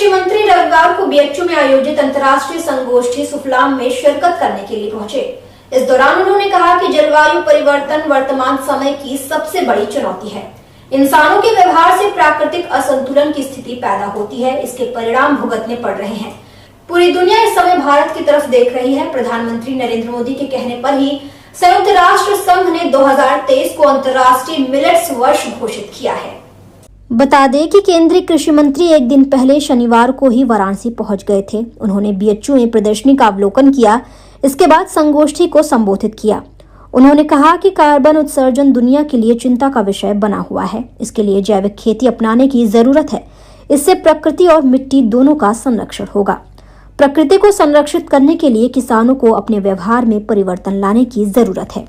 कृषि मंत्री रविवार को बीएचयू में आयोजित अंतर्राष्ट्रीय संगोष्ठी सुफलाम में शिरकत करने के लिए पहुंचे। इस दौरान उन्होंने कहा कि जलवायु परिवर्तन वर्तमान समय की सबसे बड़ी चुनौती है। इंसानों के व्यवहार से प्राकृतिक असंतुलन की स्थिति पैदा होती है, इसके परिणाम भुगतने पड़ रहे हैं। पूरी दुनिया इस समय भारत की तरफ देख रही है। प्रधानमंत्री नरेंद्र मोदी के कहने पर ही संयुक्त राष्ट्र संघ ने 2023 को अंतर्राष्ट्रीय मिलेट्स वर्ष घोषित किया है। बता दें कि केंद्रीय कृषि मंत्री एक दिन पहले शनिवार को ही वाराणसी पहुंच गए थे। उन्होंने बीएचयू में प्रदर्शनी का अवलोकन किया, इसके बाद संगोष्ठी को संबोधित किया। उन्होंने कहा कि कार्बन उत्सर्जन दुनिया के लिए चिंता का विषय बना हुआ है। इसके लिए जैविक खेती अपनाने की जरूरत है। इससे प्रकृति और मिट्टी दोनों का संरक्षण होगा। प्रकृति को संरक्षित करने के लिए किसानों को अपने व्यवहार में परिवर्तन लाने की जरूरत है।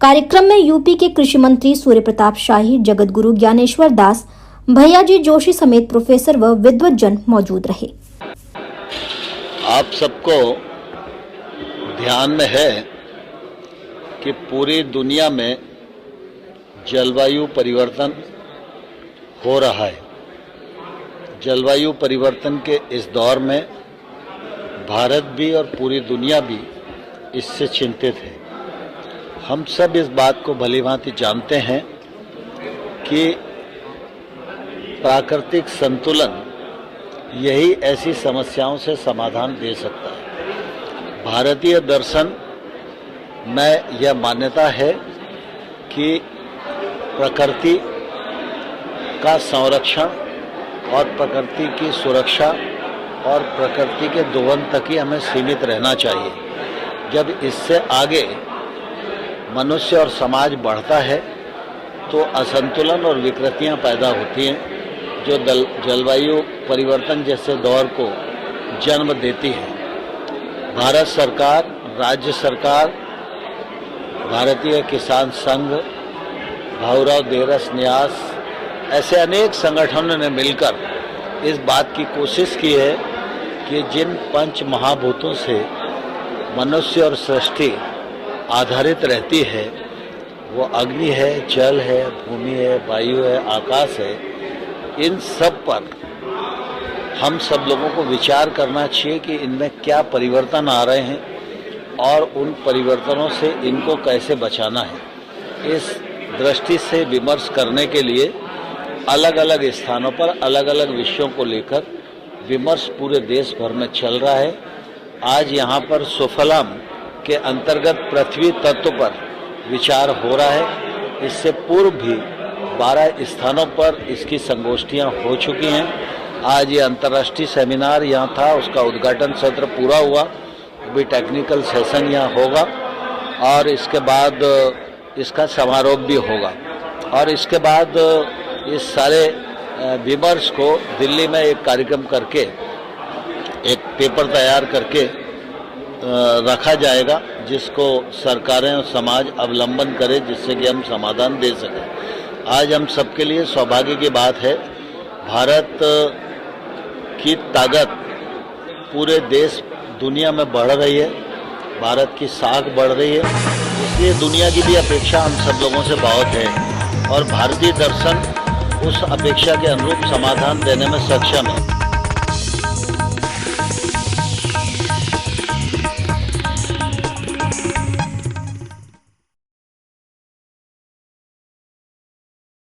कार्यक्रम में यूपी के कृषि मंत्री सूर्य प्रताप शाही, जगत गुरु ज्ञानेश्वर दास, भैयाजी जोशी समेत प्रोफेसर व विद्वज्जन मौजूद रहे। आप सबको ध्यान में है कि पूरी दुनिया में जलवायु परिवर्तन हो रहा है। जलवायु परिवर्तन के इस दौर में भारत भी और पूरी दुनिया भी इससे चिंतित है। हम सब इस बात को भलीभांति जानते हैं कि प्राकृतिक संतुलन यही ऐसी समस्याओं से समाधान दे सकता है। भारतीय दर्शन में यह मान्यता है कि प्रकृति का संरक्षण और प्रकृति की सुरक्षा और प्रकृति के दोहन तक ही हमें सीमित रहना चाहिए। जब इससे आगे मनुष्य और समाज बढ़ता है तो असंतुलन और विकृतियां पैदा होती हैं, जो जलवायु परिवर्तन जैसे दौर को जन्म देती है। भारत सरकार, राज्य सरकार, भारतीय किसान संघ, भाऊराव देरस न्यास, ऐसे अनेक संगठनों ने मिलकर इस बात की कोशिश की है कि जिन पंच महाभूतों से मनुष्य और सृष्टि आधारित रहती है, वो अग्नि है, जल है, भूमि है, वायु है, आकाश है, इन सब पर हम सब लोगों को विचार करना चाहिए कि इनमें क्या परिवर्तन आ रहे हैं और उन परिवर्तनों से इनको कैसे बचाना है। इस दृष्टि से विमर्श करने के लिए अलग अलग स्थानों पर अलग अलग विषयों को लेकर विमर्श पूरे देश भर में चल रहा है। आज यहाँ पर सुफलाम के अंतर्गत पृथ्वी तत्व पर विचार हो रहा है। इससे पूर्व भी 12 स्थानों पर इसकी संगोष्ठियाँ हो चुकी हैं। आज ये अंतर्राष्ट्रीय सेमिनार यहाँ था, उसका उद्घाटन सत्र पूरा हुआ, अभी टेक्निकल सेशन यहाँ होगा और इसके बाद इसका समारोह भी होगा। और इसके बाद इस सारे विमर्श को दिल्ली में एक कार्यक्रम करके, एक पेपर तैयार करके रखा जाएगा, जिसको सरकारें और समाज अवलंबन करे, जिससे कि हम समाधान दे सकें। आज हम सबके लिए सौभाग्य की बात है, भारत की ताकत पूरे देश दुनिया में बढ़ रही है, भारत की साख बढ़ रही है, इसलिए दुनिया की भी अपेक्षा हम सब लोगों से बहुत है और भारतीय दर्शन उस अपेक्षा के अनुरूप समाधान देने में सक्षम है।